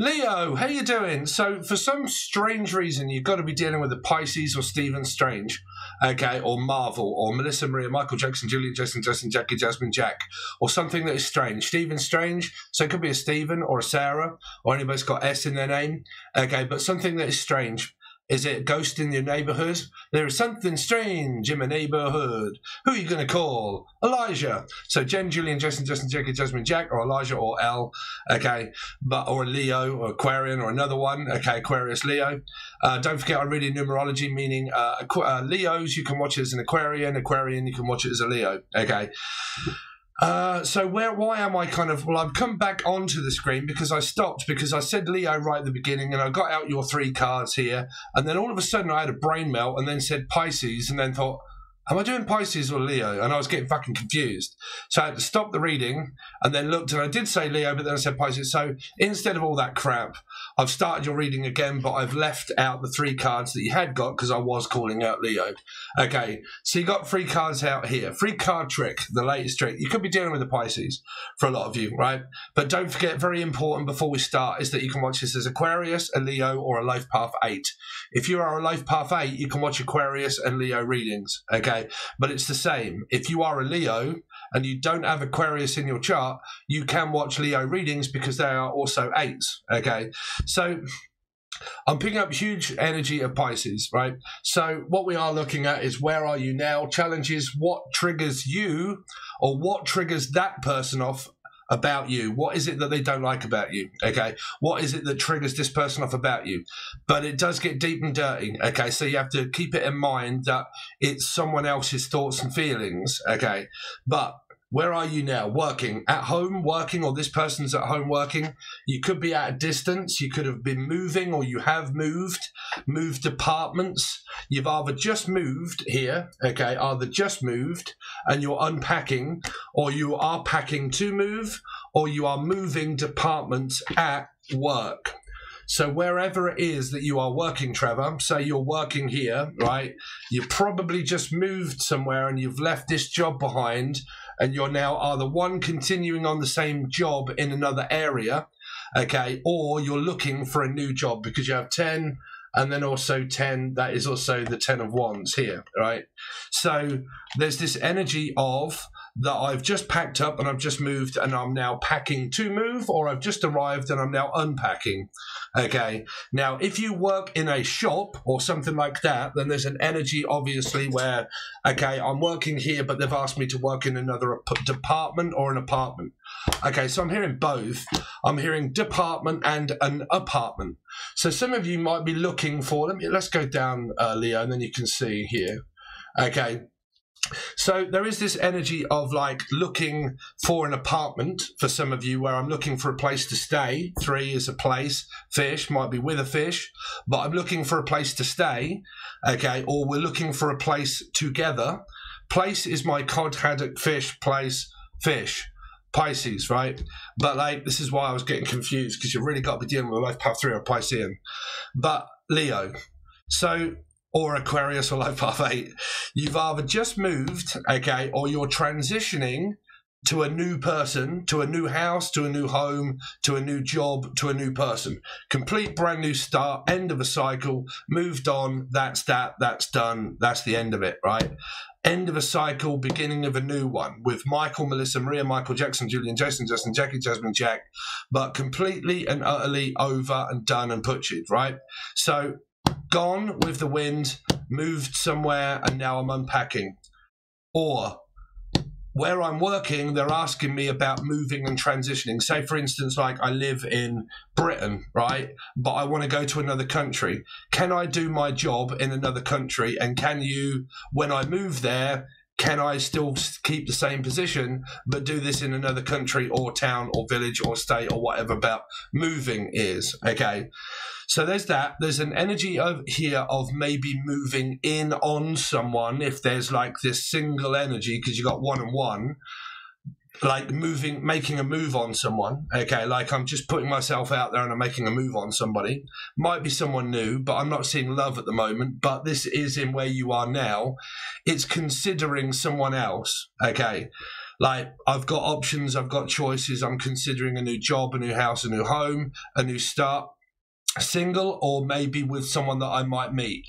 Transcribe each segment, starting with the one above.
Leo, how you doing? So for some strange reason, you've got to be dealing with a Pisces or Stephen Strange, okay, or Marvel, or Melissa Maria, Michael Jackson, Julia, Jason, Jackie, Jasmine, Jack, or something that is strange. Stephen Strange, so it could be a Stephen or a Sarah, or anybody's got S in their name, okay, but something that is strange. Is it a ghost in your neighborhood? There is something strange in my neighborhood. Who are you going to call? Elijah. So Jen, Julian, Jason, Justin, Jackie, Jasmine, Jack, or Elijah, or L, okay, or Leo, or Aquarian, or another one, okay, Aquarius, Leo. Don't forget, I'm reading numerology, meaning Leos, you can watch it as an Aquarian, you can watch it as a Leo, okay. So why am I well, I've come back onto the screen because I stopped because I said Leo right at the beginning and I got out your 3 cards here and then all of a sudden I had a brain melt and then said Pisces and then thought, am I doing Pisces or Leo? And I was getting fucking confused. So I had to stop the reading and then looked and I did say Leo, but then I said Pisces. So instead of all that crap, I've started your reading again, but I've left out the 3 cards that you had got because I was calling out Leo. Okay, so you got 3 cards out here. 3 card trick, the latest trick. You could be dealing with the Pisces for a lot of you, right? But don't forget, very important before we start, is that you can watch this as Aquarius, a Leo, or a Life Path 8. If you are a Life Path 8, you can watch Aquarius and Leo readings, okay? But it's the same. If you are a Leo and you don't have Aquarius in your chart, you can watch Leo readings because they are also 8s, okay? So I'm picking up huge energy of Pisces, right? So what we are looking at is where are you now? Challenge is what triggers you or what triggers that person off about you. What is it that they don't like about you? Okay, what is it that triggers this person off about you? But it does get deep and dirty. Okay, so you have to keep it in mind that it's someone else's thoughts and feelings. Okay, but where are you now? Working at home, working, or this person's at home working. You could be at a distance. You could have been moving, or you have moved apartments. You've either just moved here, okay, either just moved and you're unpacking, or you are packing to move, or you are moving departments at work. So wherever it is that you are working, Trevor, say you're working here, right? You probably just moved somewhere and you've left this job behind and you're now either one, continuing on the same job in another area, okay, or you're looking for a new job because you have 10 and then also 10, that is also the 10 of wands here, right? So there's this energy of that I've just packed up and I've just moved and I'm now packing to move, or I've just arrived and I'm now unpacking. Okay, now if you work in a shop or something like that, then there's an energy obviously where, okay, I'm working here but they've asked me to work in another department or an apartment. Okay, so I'm hearing both. I'm hearing department and an apartment. So some of you might be looking for, let's go down, Leo, and then you can see here. Okay, so there is this energy of like looking for an apartment for some of you, where I'm looking for a place to stay. 3 is a place. Fish might be with a fish, but I'm looking for a place to stay, okay, or we're looking for a place together. Place is my cod, haddock, fish, place, fish. Pisces, right? But like, this is why I was getting confused, because you've really got to be dealing with a Life Path 3 or Piscean. But Leo, so, or Aquarius or Life Path 8, you've either just moved, okay, or you're transitioning to a new person, to a new house, to a new home, to a new job, to a new person. Complete brand new start, end of a cycle, moved on, that's done, that's the end of it, right? End of a cycle, beginning of a new one, with Michael, Melissa, Maria, Michael Jackson, Julian, Jason, Justin, Jackie, Jasmine, Jack, but completely and utterly over and done and butchered, right? So gone with the wind, moved somewhere, and now I'm unpacking. Or where I'm working, they're asking me about moving and transitioning. Say, for instance, like I live in Britain, right? But I want to go to another country. Can I do my job in another country? And can you, when I move there, can I still keep the same position, but do this in another country or town or village or state or whatever about moving is, okay? So there's that. There's an energy over here of maybe moving in on someone if there's like this single energy, because you got 1 and 1, like moving, making a move on someone. Okay, like I'm just putting myself out there and I'm making a move on somebody. Might be someone new, but I'm not seeing love at the moment. But this is in where you are now. It's considering someone else. Okay. Like, I've got options, I've got choices, I'm considering a new job, a new house, a new home, a new start, single, or maybe with someone that I might meet.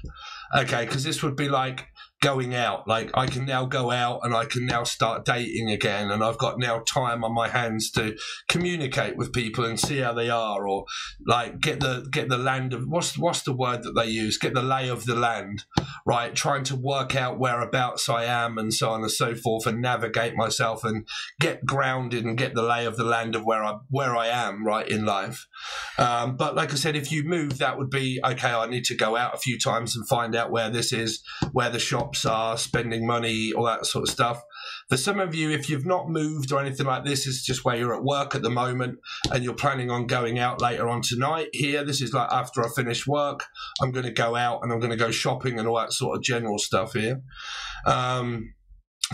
Okay, because this would be like going out. Like, I can now go out and I can now start dating again, and I've got now time on my hands to communicate with people and see how they are, or like get the land of what's the word that they use? Get the lay of the land, right? Trying to work out whereabouts I am and so on and so forth, and navigate myself and get grounded and get the lay of the land of where I am, right, in life. But like I said, if you move, that would be okay. I need to go out a few times and find out where this is, where the shops are, spending money, all that sort of stuff. For some of you, if you've not moved or anything like this, it's just where you're at work at the moment and you're planning on going out later on tonight. Here, this is like after I finish work, I'm going to go out and I'm going to go shopping and all that sort of general stuff here.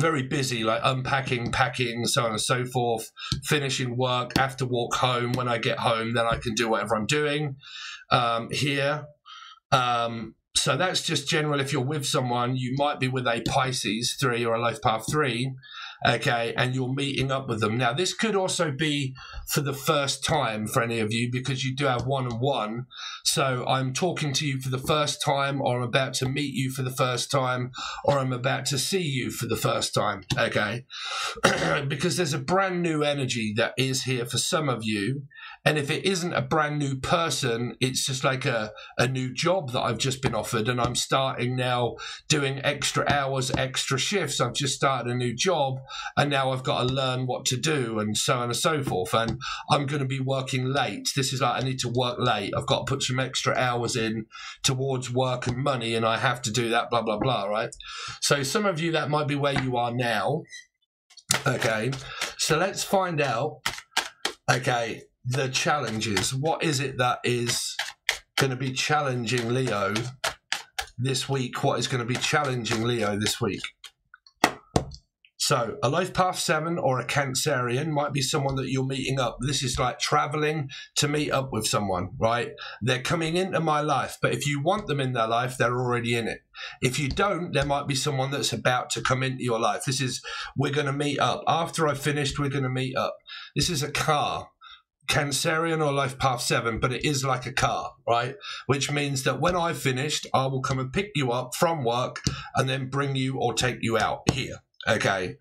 Very busy, like unpacking, packing, so on and so forth, finishing work, have to walk home. When I get home, then I can do whatever I'm doing here. So that's just general. If you're with someone, you might be with a Pisces 3 or a life path 3, okay, and you're meeting up with them. Now, this could also be for the first time for any of you, because you do have 1-on-1. So I'm talking to you for the first time, or I'm about to meet you for the first time, or I'm about to see you for the first time, okay? Because there's a brand new energy that is here for some of you. And if it isn't a brand new person, it's just like a new job that I've just been offered, and I'm starting now doing extra hours, extra shifts. I've just started a new job, and now I've got to learn what to do, and so on and so forth. And I'm going to be working late. This is like, I need to work late. I've got to put some extra hours in towards work and money, and I have to do that, blah, blah, blah, right? So some of you, that might be where you are now. Okay, so let's find out, okay, the challenges. What is it that is going to be challenging Leo this week? What is going to be challenging Leo this week? So a life path 7 or a Cancerian might be someone that you're meeting up. This is like traveling to meet up with someone, right? They're coming into my life, but if you want them in their life, they're already in it. If you don't, there might be someone that's about to come into your life. This is, we're going to meet up. After I've finished, we're going to meet up. This is a car. Cancerian or life path 7, but it is like a car, right? Which means that when I've finished, I will come and pick you up from work and then bring you or take you out here, okay?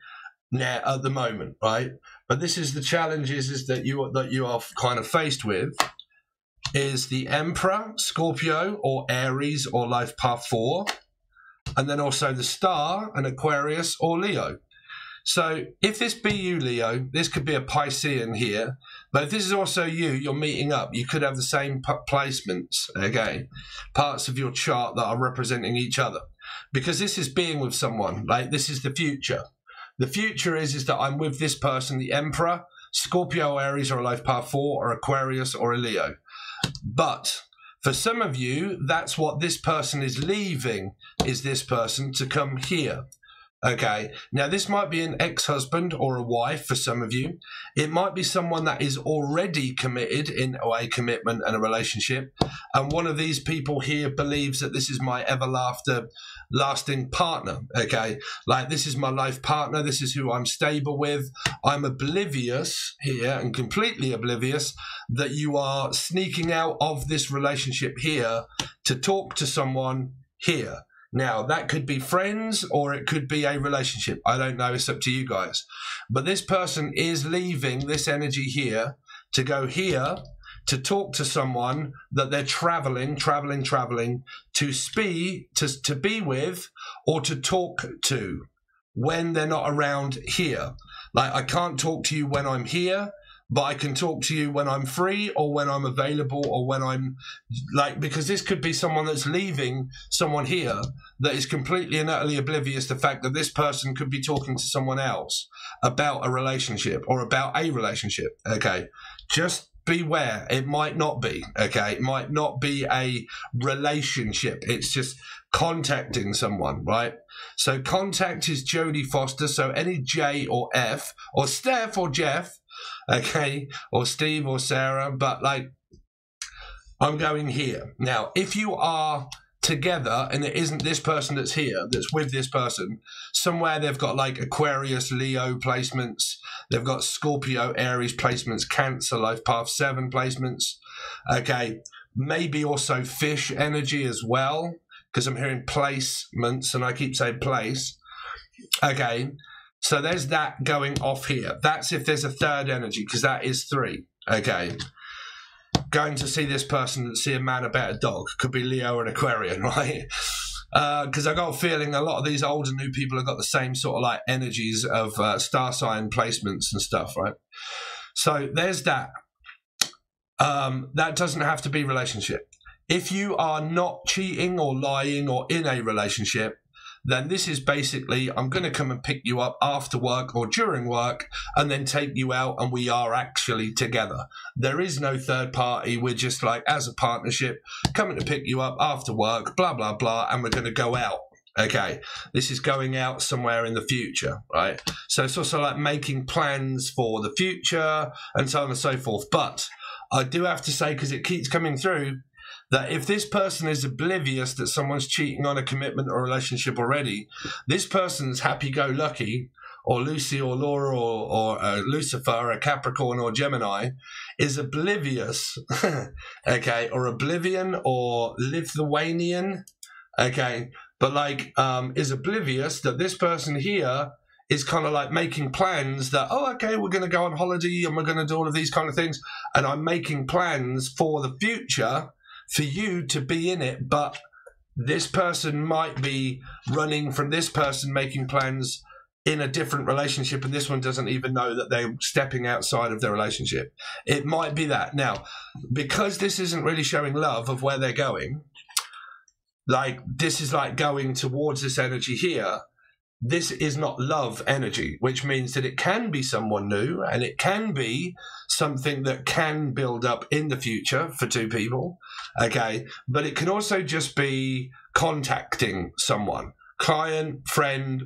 Now, at the moment, right? But this is the challenges is that you are kind of faced with is the Emperor, Scorpio, or Aries, or life path 4, and then also the Star, and Aquarius, or Leo. So if this be you, Leo, this could be a Piscean here. But if this is also you, you're meeting up. You could have the same placements, okay? Parts of your chart that are representing each other. Because this is being with someone. Like, this is the future. The future is that I'm with this person, the Emperor, Scorpio, Aries, or a life path 4, or Aquarius, or a Leo. But for some of you, that's what this person is leaving, is this person to come here. Okay, now this might be an ex-husband or a wife for some of you. It might be someone that is already committed in a commitment and a relationship. And one of these people here believes that this is my everlasting partner, okay? Like, this is my life partner. This is who I'm stable with. I'm oblivious here and completely oblivious that you are sneaking out of this relationship here to talk to someone here. Now, that could be friends or it could be a relationship. I don't know. It's up to you guys. But this person is leaving this energy here to go here to talk to someone that they're traveling to be with or to talk to when they're not around here. Like, I can't talk to you when I'm here, but I can talk to you when I'm free or when I'm available or when I'm like, because this could be someone that's leaving someone here that is completely and utterly oblivious to the fact that this person could be talking to someone else about a relationship or about a relationship. Okay. Just beware. It might not be. Okay. It might not be a relationship. It's just contacting someone, right? So contact is Jodie Foster. So any J or F or Steph or Jeff, okay, or Steve or Sarah, but like, I'm going here. Now, if you are together, and it isn't this person that's here, that's with this person. Somewhere they've got like Aquarius, Leo placements. They've got Scorpio, Aries placements, Cancer, Life Path 7 placements. Okay, maybe also fish energy as well, because I'm hearing placements, and I keep saying place. Okay, so there's that going off here. That's if there's a third energy, because that is 3. Okay. Going to see this person, see a man about a dog. Could be Leo and Aquarian, right? Because I got a feeling a lot of these older new people have got the same sort of like energies of star sign placements and stuff, right? So there's that. That doesn't have to be relationship. If you are not cheating or lying or in a relationship, then this is basically, I'm going to come and pick you up after work or during work and then take you out, and we are actually together. There is no third party. We're just like, as a partnership, coming to pick you up after work, blah, blah, blah, and we're going to go out. Okay, this is going out somewhere in the future, right? So it's also like making plans for the future and so on and so forth. But I do have to say, because it keeps coming through, that if this person is oblivious that someone's cheating on a commitment or relationship already, this person's happy-go-lucky, or Lucy or Laura or Lucifer, a Capricorn or Gemini, is oblivious, okay, or Oblivion or Lithuanian, okay, but like is oblivious that this person here is kind of like making plans that, oh, okay, we're going to go on holiday and we're going to do all of these kind of things, and I'm making plans for the future for you to be in it, but this person might be running from this person making plans in a different relationship, and this one doesn't even know that they're stepping outside of their relationship. It might be that. Now, because this isn't really showing love of where they're going, like this is like going towards this energy here, this is not love energy, which means that it can be someone new, and it can be something that can build up in the future for two people, okay? But it can also just be contacting someone, client, friend,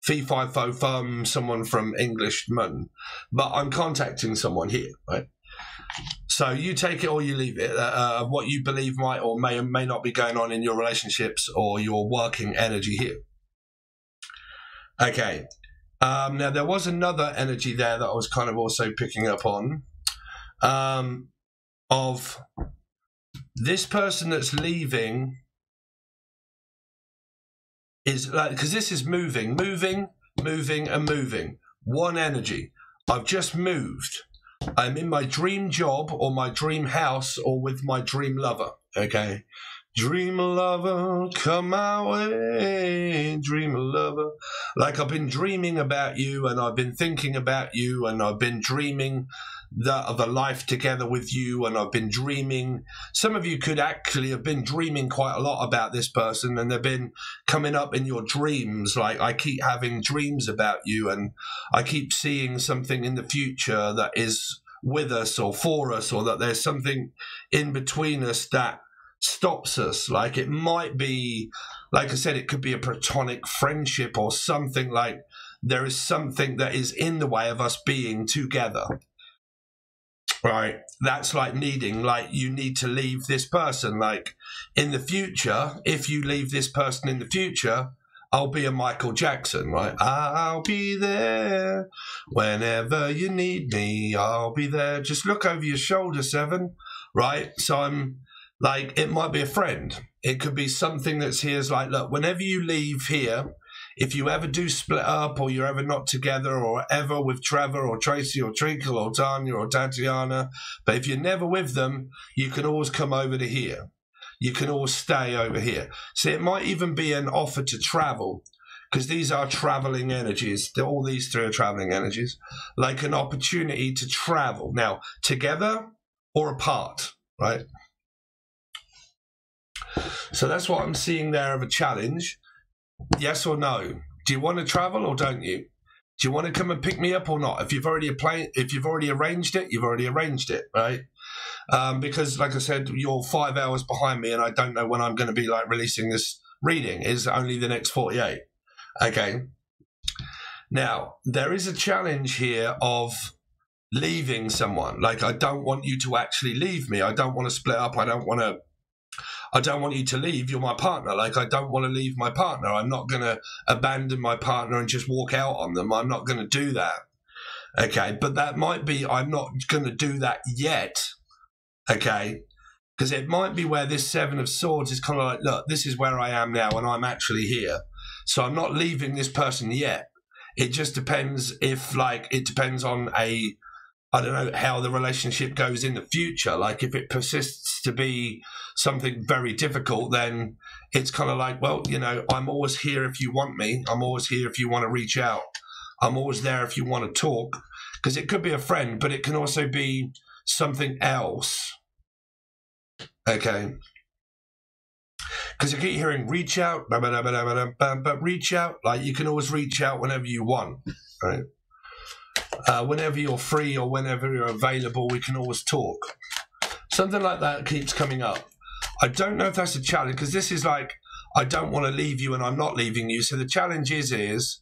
fee, fi, fo, fum, someone from English Mun. But I'm contacting someone here, right? So you take it or you leave it, what you believe might or may not be going on in your relationships or your working energy here. Okay, now there was another energy there that I was kind of also picking up on, of this person that's leaving is like, because this is moving, and moving. One energy. I've just moved. I'm in my dream job or my dream house or with my dream lover, okay? Dream lover, come my way, dream lover. Like I've been dreaming about you, and I've been thinking about you, and I've been dreaming of a life together with you, and I've been dreaming. Some of you could actually have been dreaming quite a lot about this person, and they've been coming up in your dreams. Like I keep having dreams about you, and I keep seeing something in the future that is with us or for us, or that there's something in between us that stops us. Like it might be, like I said, it could be a platonic friendship or something. Like there is something that is in the way of us being together, right? That's like needing, like you need to leave this person. Like in the future, if you leave this person in the future, I'll be a Michael Jackson, right? I'll be there whenever you need me. I'll be there. Just look over your shoulder, Seven, right? So I'm like, it might be a friend. It could be something that's here. Is like, look, whenever you leave here, if you ever do split up or you're ever not together or ever with Trevor or Tracy or Treacle or Tanya or Tatiana, but if you're never with them, you can always come over to here. You can always stay over here. So it might even be an offer to travel, because these are traveling energies. All these three are traveling energies. Like an opportunity to travel. Now, together or apart, right? So that's what I'm seeing there of a challenge. Yes or no? Do you want to travel or don't you? Do you want to come and pick me up or not? If you've already arranged it, you've already arranged it, right? Because like I said, you're 5 hours behind me, and I don't know when I'm going to be like releasing this reading. Is only the next 48. Okay. Now there is a challenge here of leaving someone. Like I don't want you to actually leave me. I don't want to split up. I I don't want you to leave. You're my partner. Like, I don't want to leave my partner. I'm not going to abandon my partner and just walk out on them. I'm not going to do that. Okay, but that might be, I'm not going to do that yet. Okay, because it might be where this Seven of Swords is kind of like, look, this is where I am now and I'm actually here. So I'm not leaving this person yet. It just depends if, like, it depends on I don't know, how the relationship goes in the future. Like, if it persists to be something very difficult, then it's kind of like, well, you know, I'm always here if you want me. I'm always here if you want to reach out. I'm always there if you want to talk. Because it could be a friend, but it can also be something else. Okay. Because I keep hearing reach out, but reach out. Like, you can always reach out whenever you want, right? Whenever you're free or whenever you're available, we can always talk. Something like that keeps coming up. I don't know if that's a challenge, because this is like, I don't want to leave you and I'm not leaving you. So the challenge is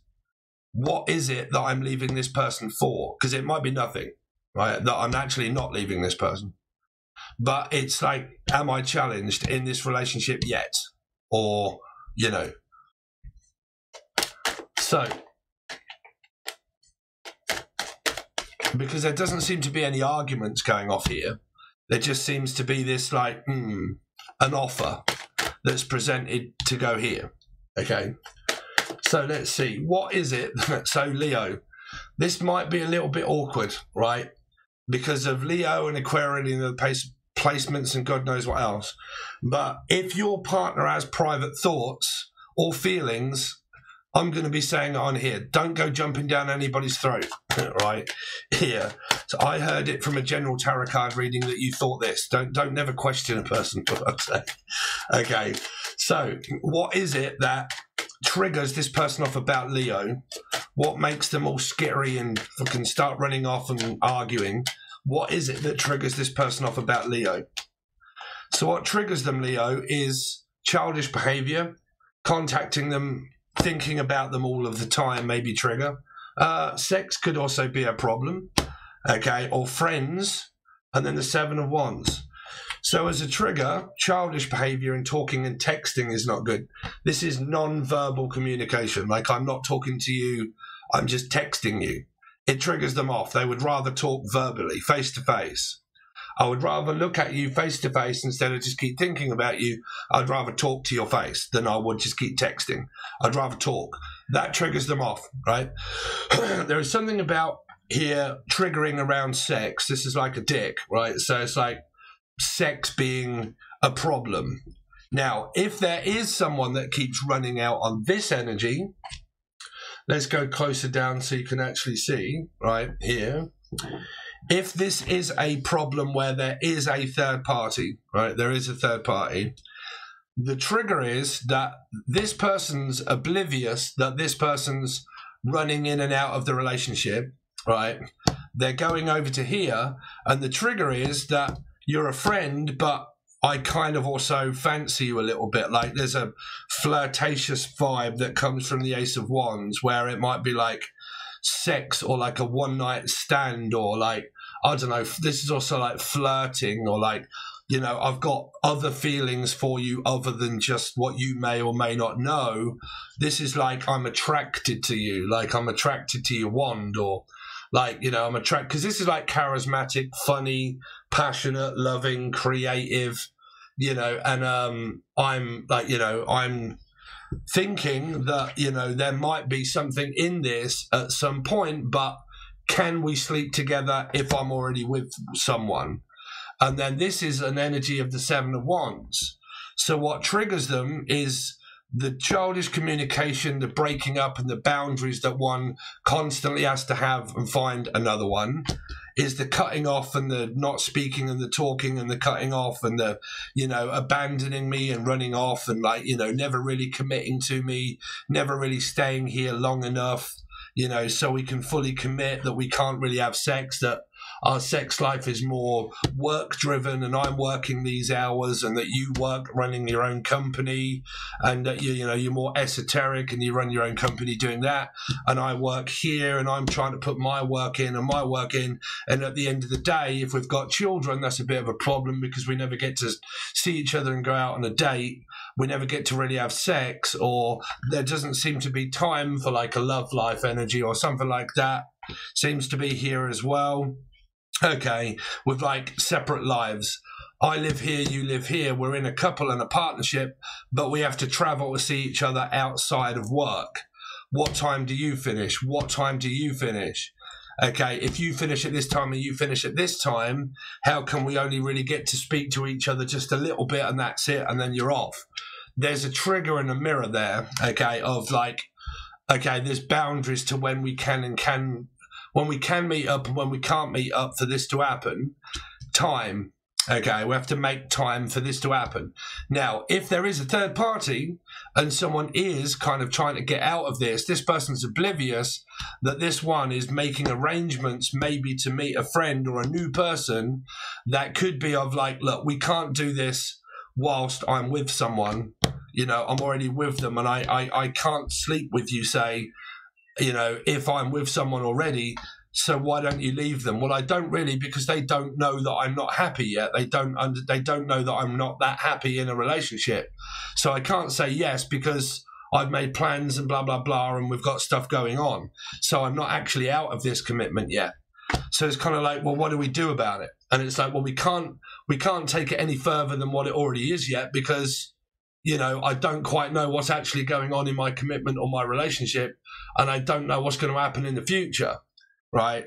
what is it that I'm leaving this person for? Because it might be nothing, right? That I'm actually not leaving this person. But it's like, am I challenged in this relationship yet? Or, you know. So, because there doesn't seem to be any arguments going off here. There just seems to be this, like, an offer that's presented to go here. Okay. So let's see. What is it? So Leo, this might be a little bit awkward, right? Because of Leo and Aquarian and the placements and God knows what else. But if your partner has private thoughts or feelings, I'm going to be saying it on here. Don't go jumping down anybody's throat, right? Here. So I heard it from a general tarot card reading that you thought this. Don't never question a person, for fuck's sake. Okay. So what is it that triggers this person off about Leo? What makes them all skittery and fucking start running off and arguing? What is it that triggers this person off about Leo? So what triggers them, Leo, is childish behavior, contacting them, thinking about them all of the time, maybe trigger. Sex could also be a problem, okay, or friends, and then the Seven of Wands. So as a trigger, childish behavior and talking and texting is not good. This is non-verbal communication. Like, I'm not talking to you, I'm just texting you. It triggers them off. They would rather talk verbally, face to face. I would rather look at you face to face instead of just keep thinking about you. I'd rather talk to your face than I would just keep texting. I'd rather talk. That triggers them off, right? There is something about here triggering around sex. This is like a dick, right? So it's like sex being a problem. Now, if there is someone that keeps running out on this energy, let's go closer down so you can actually see, right here. If this is a problem where there is a third party, right, there is a third party, the trigger is that this person's oblivious that this person's running in and out of the relationship, right? They're going over to here, and the trigger is that you're a friend, but I kind of also fancy you a little bit. Like, there's a flirtatious vibe that comes from the Ace of Wands where it might be like sex or like a one-night stand, or like, I don't know, this is also like flirting, or like, you know, I've got other feelings for you other than just what you may or may not know. This is like, I'm attracted to you, like I'm attracted to your wand, or like, you know, I'm attracted, because this is like charismatic, funny, passionate, loving, creative, you know, and I'm like, you know, I'm thinking that, you know, there might be something in this at some point, but can we sleep together if I'm already with someone? And then this is an energy of the Seven of Wands. So what triggers them is the childish communication, the breaking up and the boundaries that one constantly has to have and find another one, is the cutting off and the not speaking and the talking and the cutting off and the, you know, abandoning me and running off and, like, you know, never really committing to me, never really staying here long enough, you know, so we can fully commit, that we can't really have sex, that our sex life is more work driven and I'm working these hours, and that you work running your own company, and that you're more esoteric and you run your own company doing that, and I work here and I'm trying to put my work in and my work in, and at the end of the day, if we've got children, that's a bit of a problem because we never get to see each other and go out on a date. We never get to really have sex, or there doesn't seem to be time for like a love life energy or something like that. Seems to be here as well. Okay, with like separate lives. I live here, you live here. We're in a couple and a partnership, but we have to travel to see each other outside of work. What time do you finish? What time do you finish? Okay, if you finish at this time and you finish at this time, how can we only really get to speak to each other just a little bit and that's it, and then you're off? There's a trigger and a mirror there, okay, of like, okay, there's boundaries to when we can meet up and when we can't meet up for this to happen. Time. Okay, we have to make time for this to happen. Now, if there is a third party and someone is kind of trying to get out of this person's oblivious that this one is making arrangements maybe to meet a friend or a new person that could be of like, look, we can't do this whilst I'm with someone. I'm already with them and I can't sleep with you, say, if I'm with someone already. So why don't you leave them? Well, I don't really, because they don't know that I'm not happy yet. They don't know that I'm not that happy in a relationship. So I can't say yes because I've made plans and blah, blah, blah, and we've got stuff going on. So I'm not actually out of this commitment yet. So it's kind of like, well, what do we do about it? And it's like, well, we can't take it any further than what it already is yet because, I don't quite know what's actually going on in my commitment or my relationship, and I don't know what's going to happen in the future. Right,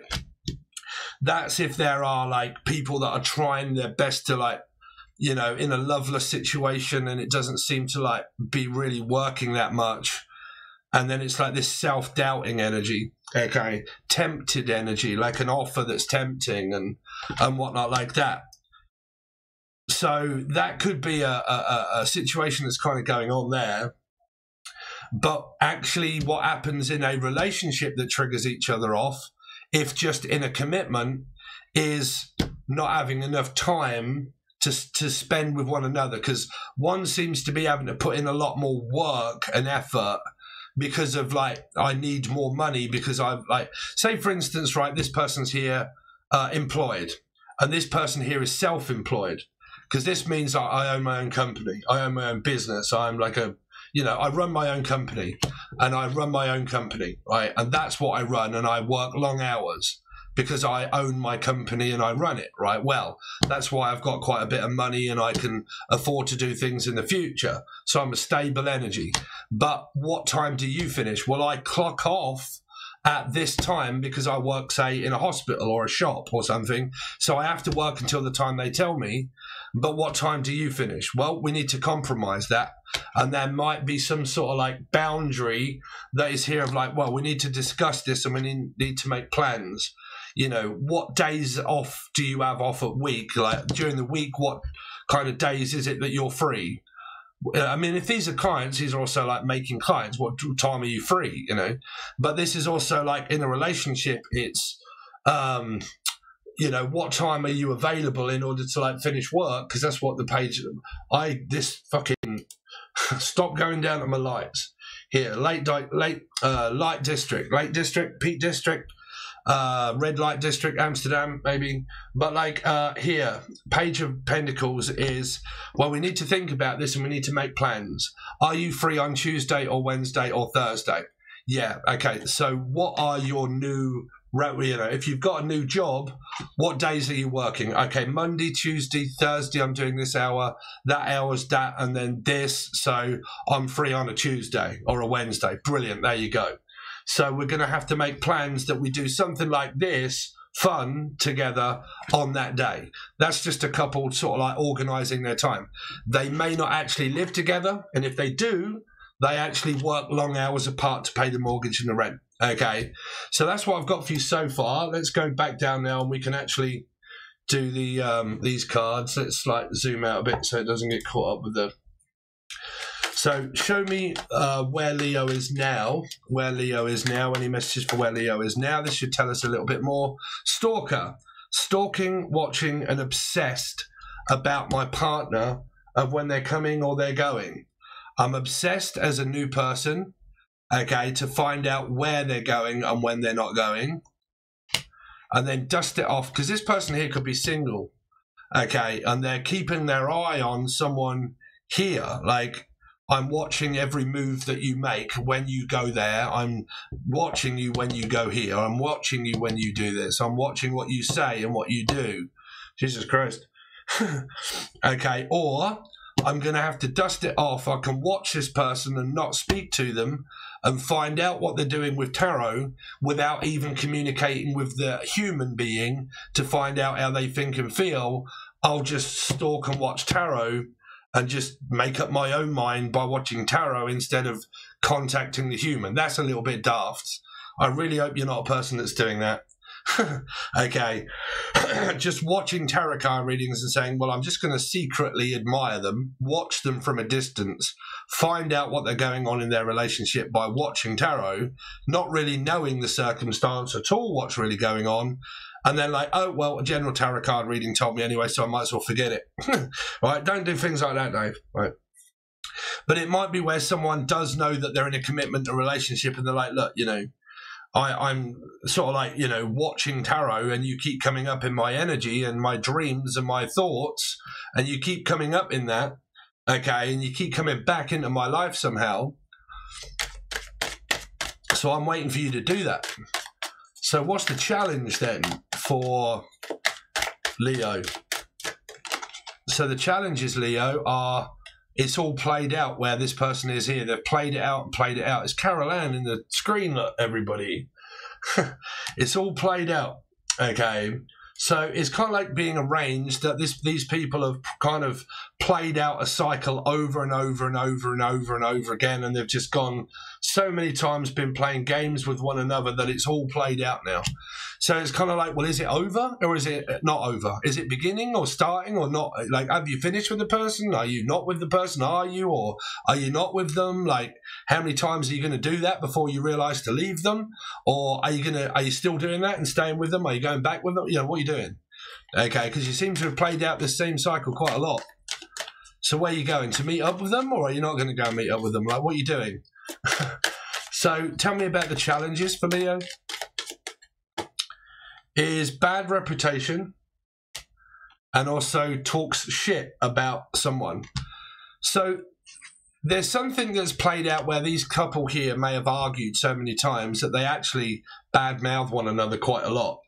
that's if there are like people that are trying their best to like, in a loveless situation and it doesn't seem to like be really working that much, and then it's like this self-doubting energy, okay, tempted energy, like an offer that's tempting and whatnot like that. So that could be a situation that's kind of going on there. But actually what happens in a relationship that triggers each other off, if just in a commitment, is not having enough time to spend with one another, because one seems to be having to put in a lot more work and effort because of like, I need more money because I've like, say for instance, right, this person's here employed and this person here is self-employed, because this means I own my own company. I own my own business. I'm like I run my own company and I run my own company, right? And that's what I run, and I work long hours because I own my company and I run it, right? Well, that's why I've got quite a bit of money and I can afford to do things in the future. So I'm a stable energy. But what time do you finish? Well, I clock off at this time because I work, say, in a hospital or a shop or something. So I have to work until the time they tell me. But what time do you finish? Well, we need to compromise that. And there might be some sort of like boundary that is here of like, well, we need to discuss this and we need to make plans. What days off do you have off a week? Like during the week, what kind of days is it that you're free? I mean, if these are clients, these are also like making clients. What time are you free? But this is also like in a relationship, it's, what time are you available in order to like finish work? Because that's what the page, stop going down to my lights here. Light district, Peak District, red light district, Amsterdam, maybe. But like here, Page of Pentacles is, well, we need to think about this and we need to make plans. Are you free on Tuesday or Wednesday or Thursday? Yeah, okay. So what are your new, if you've got a new job, what days are you working? Okay, Monday, Tuesday, Thursday, I'm doing this hour, that hour's that, and then this. So I'm free on a Tuesday or a Wednesday. Brilliant, there you go. So we're going to have to make plans that we do something like this, fun, together on that day. That's just a couple sort of like organising their time. They may not actually live together, and if they do, they actually work long hours apart to pay the mortgage and the rent. Okay, so that's what I've got for you so far. Let's go back down now and we can actually do the these cards. Let's like zoom out a bit so it doesn't get caught up with the... So show me where Leo is now. Where Leo is now. Any messages for where Leo is now? This should tell us a little bit more. Stalker. stalking, watching, and obsessed about my partner of when they're coming or they're going. I'm obsessed as a new person, okay, to find out where they're going and when they're not going, and then dust it off, because this person here could be single, okay, and they're keeping their eye on someone here. Like, I'm watching every move that you make when you go there. I'm watching you when you go here. I'm watching you when you do this. I'm watching what you say and what you do. Jesus Christ. Okay, or I'm going to have to dust it off. I can watch this person and not speak to them and find out what they're doing with tarot without even communicating with the human being to find out how they think and feel. I'll just stalk and watch tarot and just make up my own mind by watching tarot instead of contacting the human. That's a little bit daft. I really hope you're not a person that's doing that. Okay. Just watching tarot card readings and saying, well, I'm just going to secretly admire them, watch them from a distance, find out what they're going on in their relationship by watching tarot, not really knowing the circumstance at all, what's really going on. And then like, oh, well, a general tarot card reading told me anyway, so I might as well forget it. Right? Don't do things like that, Dave. Right? But it might be where someone does know that they're in a commitment, a relationship, and they're like, look, you know, I'm sort of like, you know, watching tarot, and you keep coming up in my energy and my dreams and my thoughts, and you keep coming up in that, okay, and you keep coming back into my life somehow. So I'm waiting for you to do that. So what's the challenge then for Leo? So the challenges, Leo, are it's all played out where this person is here. They've played it out and played it out. It's Carol Ann in the screen, look, everybody. It's all played out, okay? So it's kind of like being arranged that these people have kind of played out a cycle over and over and over and over and over again, and they've just gone so many times, been playing games with one another that it's all played out now. So it's kind of like, well, is it over or is it not over? Is it beginning or starting or not? Like, have you finished with the person? Are you not with the person? Are you, or are you not with them? Like, how many times are you going to do that before you realize to leave them? Or are you still doing that and staying with them? Are you going back with them? You know, what are you doing? Okay, because you seem to have played out this same cycle quite a lot. So where are you going? To meet up with them, or are you not going to go and meet up with them? Like, what are you doing? So tell me about the challenges for Leo. Is bad reputation and also talks shit about someone. So there's something that's played out where these couple here may have argued so many times that they actually badmouth one another quite a lot,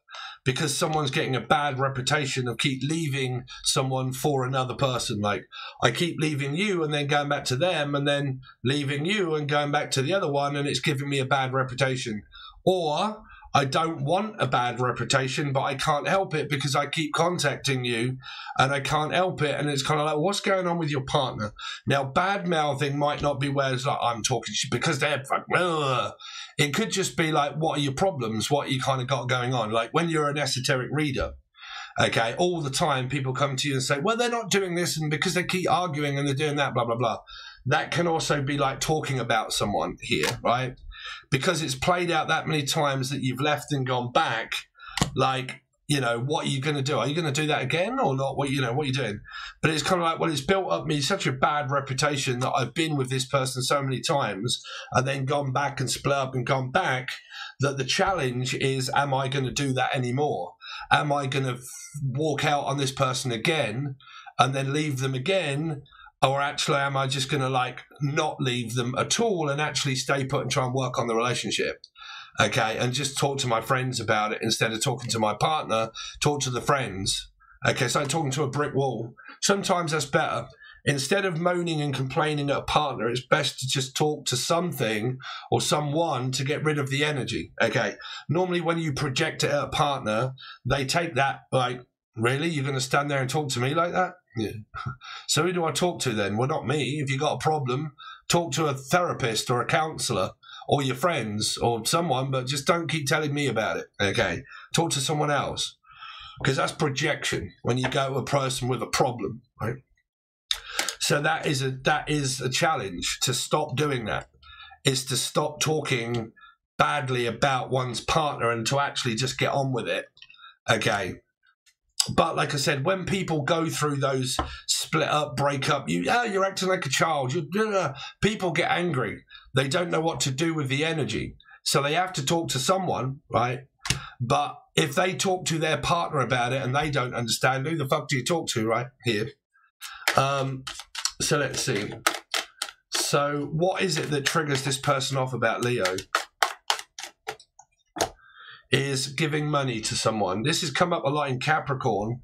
because someone's getting a bad reputation of keep leaving someone for another person. Like, I keep leaving you and then going back to them, and then leaving you and going back to the other one, and it's giving me a bad reputation. Or I don't want a bad reputation, but I can't help it because I keep contacting you and I can't help it. And it's kind of like, what's going on with your partner? Now, bad mouthing might not be where it's like, I'm talking shit because they're fucking, ugh. It could just be like, what are your problems? What you kind of got going on? Like when you're an esoteric reader, okay, all the time people come to you and say, well, they're not doing this, and because they keep arguing and they're doing that, blah, blah, blah. That can also be like talking about someone here, right? Because it's played out that many times that you've left and gone back, like, you know, what are you going to do? Are you going to do that again or not? What, you know, what are you doing? But it's kind of like, well, it's built up me such a bad reputation that I've been with this person so many times and then gone back and split up and gone back, that the challenge is, am I going to do that anymore? Am I going to walk out on this person again and then leave them again? Or actually, am I just going to like not leave them at all and actually stay put and try and work on the relationship? Okay, and just talk to my friends about it instead of talking to my partner, talk to the friends. Okay, so I'm talking to a brick wall. Sometimes that's better. Instead of moaning and complaining at a partner, it's best to just talk to something or someone to get rid of the energy. Okay, normally when you project it at a partner, they take that like, really? You're going to stand there and talk to me like that? Yeah. So who do I talk to then? Well, not me. If you've got a problem, talk to a therapist or a counsellor or your friends or someone, but just don't keep telling me about it, okay? Talk to someone else, because that's projection when you go to a person with a problem, right? So that is a challenge, to stop doing that, is to stop talking badly about one's partner and to actually just get on with it, okay? But like I said, when people go through those split up, break up, you're acting like a child. People get angry. They don't know what to do with the energy. So they have to talk to someone, right? But if they talk to their partner about it and they don't understand, who the fuck do you talk to, right? Here. So let's see. So what is it that triggers this person off about Leo? Is giving money to someone. This has come up a lot in Capricorn.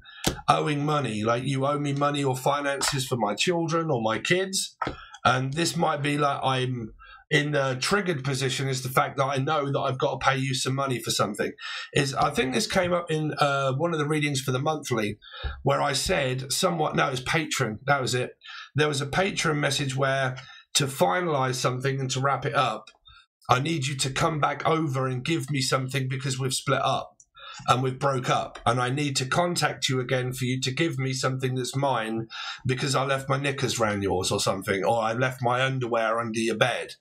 Owing money, like you owe me money or finances for my children or my kids. And this might be like I'm in the triggered position is the fact that I know that I've got to pay you some money for something. I think this came up in one of the readings for the monthly where I said somewhat, no, it was Patreon. That was it. There was a Patreon message where to finalize something and to wrap it up, I need you to come back over and give me something because we've split up and we've broke up. And I need to contact you again for you to give me something that's mine because I left my knickers around yours or something, or I left my underwear under your bed,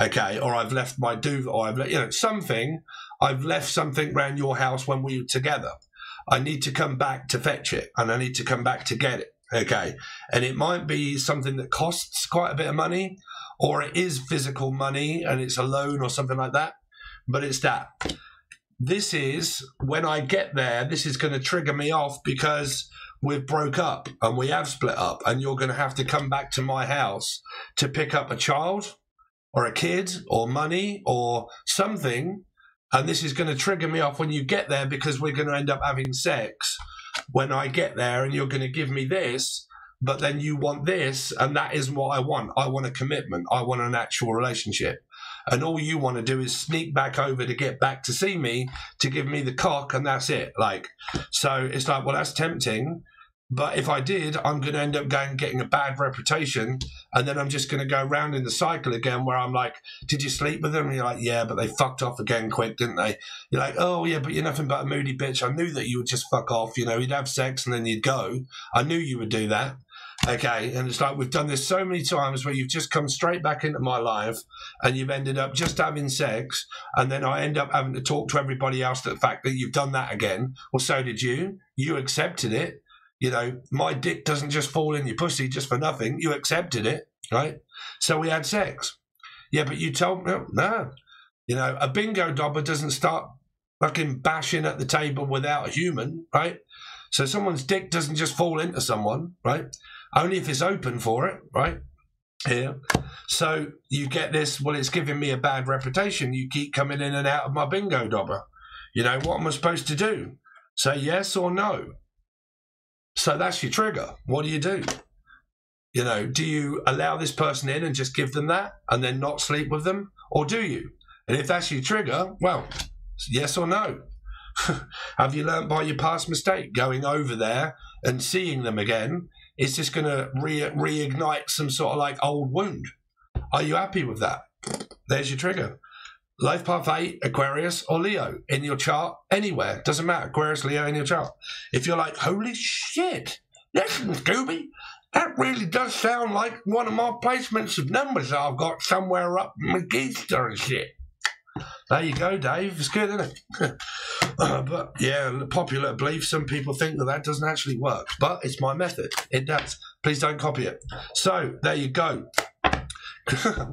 okay, or I've left my duvet, or I've left, something. I've left something around your house when we were together. I need to come back to fetch it and I need to come back to get it, okay? And it might be something that costs quite a bit of money, or it is physical money and it's a loan or something like that, but it's that. This is, when I get there, this is going to trigger me off because we've broke up and we have split up and you're going to have to come back to my house to pick up a child or a kid or money or something. And this is going to trigger me off when you get there because we're going to end up having sex when I get there and you're going to give me this. But then you want this, and that isn't what I want. I want a commitment. I want an actual relationship. And all you want to do is sneak back over to get back to see me, to give me the cock, and that's it. Like, so it's like, well, that's tempting. But if I did, I'm going to end up getting a bad reputation. And then I'm just going to go round in the cycle again where I'm like, did you sleep with them? And you're like, yeah, but they fucked off again quick, didn't they? You're like, oh, yeah, but you're nothing but a moody bitch. I knew that you would just fuck off. You know, you'd have sex and then you'd go. I knew you would do that. Okay, and it's like we've done this so many times where you've just come straight back into my life and you've ended up just having sex, and then I end up having to talk to everybody else to the fact that you've done that again. Well, so did you. You accepted it. You know, my dick doesn't just fall in your pussy just for nothing. You accepted it, right? So we had sex. Yeah, but you told me, no. You know, a bingo dobber doesn't start fucking bashing at the table without a human, right? So someone's dick doesn't just fall into someone, right? Only if it's open for it, right? Here. So you get this, well, it's giving me a bad reputation. You keep coming in and out of my bingo dobber. You know, what am I supposed to do? Say yes or no? So that's your trigger. What do? You know, do you allow this person in and just give them that and then not sleep with them? Or do you? And if that's your trigger, well, yes or no? Have you learned by your past mistake going over there and seeing them again? Is this going to reignite some sort of like old wound? Are you happy with that? There's your trigger. Life path 8, Aquarius or Leo in your chart, anywhere. Doesn't matter. Aquarius, Leo in your chart. If you're like, holy shit, listen, Scooby, that really does sound like one of my placements of numbers I've got somewhere up in my Geester and shit. There you go, Dave. It's good, isn't it? But yeah, popular belief, some people think that that doesn't actually work, but it's my method. It does. Please don't copy it. So there you go.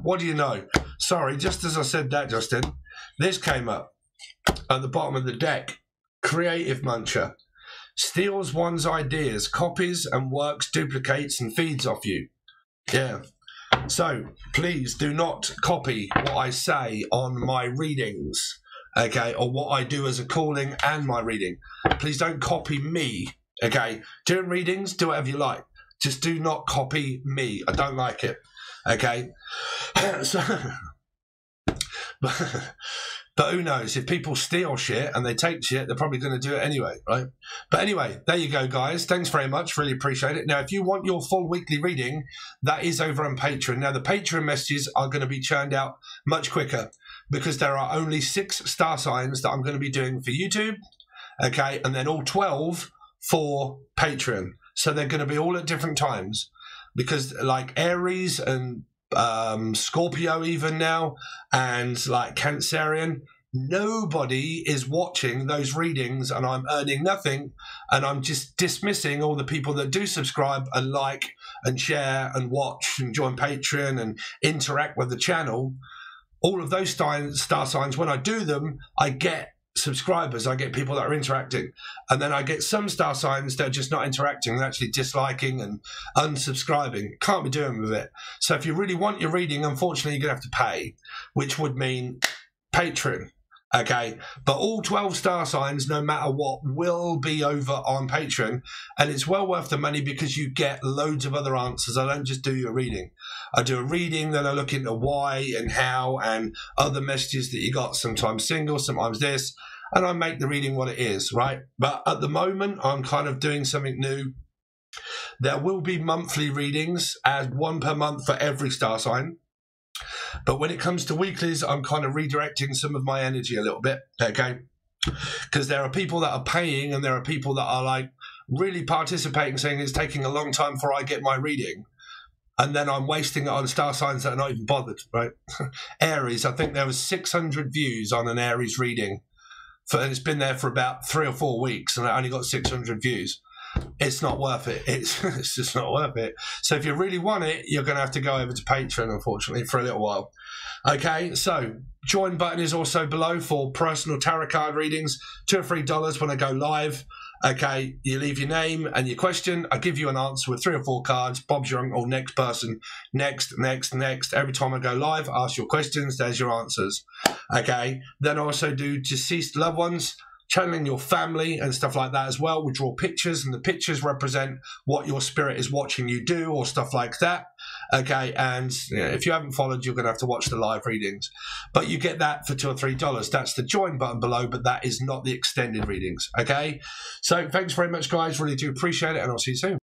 What do you know? Sorry, just as I said that, Justin, this came up at the bottom of the deck. Creative muncher. Steals one's ideas, copies and works, duplicates and feeds off you. Yeah. So please do not copy what I say on my readings, okay, or what I do as a calling and my reading. Please don't copy me, okay? Doing readings, do whatever you like. Just do not copy me. I don't like it, okay? So, but who knows? If people steal shit and they take shit, they're probably going to do it anyway, right? But anyway, there you go, guys. Thanks very much. Really appreciate it. Now, if you want your full weekly reading, that is over on Patreon. Now, the Patreon messages are going to be churned out much quicker because there are only 6 star signs that I'm going to be doing for YouTube, okay? And then all 12 for Patreon. So they're going to be all at different times because like Aries and Scorpio even now and like Cancerian, nobody is watching those readings and I'm earning nothing, and I'm just dismissing all the people that do subscribe and like and share and watch and join Patreon and interact with the channel. All of those star signs, when I do them, I get subscribers, I get people that are interacting, and then I get some star signs that are just not interacting, they're actually disliking and unsubscribing. Can't be doing with it. So if you really want your reading, unfortunately you're gonna have to pay, which would mean Patreon. Okay, but all 12 star signs, no matter what, will be over on Patreon, and it's well worth the money because you get loads of other answers. I don't just do your reading. I do a reading, then I look into why and how and other messages that you got, sometimes single, sometimes this, and I make the reading what it is, right? But at the moment, I'm kind of doing something new. There will be monthly readings, as one per month for every star sign. But when it comes to weeklies, I'm kind of redirecting some of my energy a little bit, okay? Because there are people that are paying and there are people that are like really participating, saying it's taking a long time before I get my reading. And then I'm wasting it on star signs that are not even bothered, right? Aries, I think there was 600 views on an Aries reading. And it's been there for about 3 or 4 weeks and I only got 600 views. It's not worth it. It's just not worth it. So if you really want it, you're going to have to go over to Patreon, unfortunately, for a little while. Okay, so join button is also below for personal tarot card readings, $2 or $3 when I go live. Okay, you leave your name and your question. I give you an answer with 3 or 4 cards. Bob's your uncle, next person, next. Every time I go live, ask your questions. There's your answers. Okay, then I also do deceased loved ones, channeling your family and stuff like that as well. We draw pictures and the pictures represent what your spirit is watching you do or stuff like that. Okay, and if you haven't followed, you're going to have to watch the live readings. But you get that for $2 or $3. That's the join button below, but that is not the extended readings. Okay, so thanks very much, guys. Really do appreciate it, and I'll see you soon.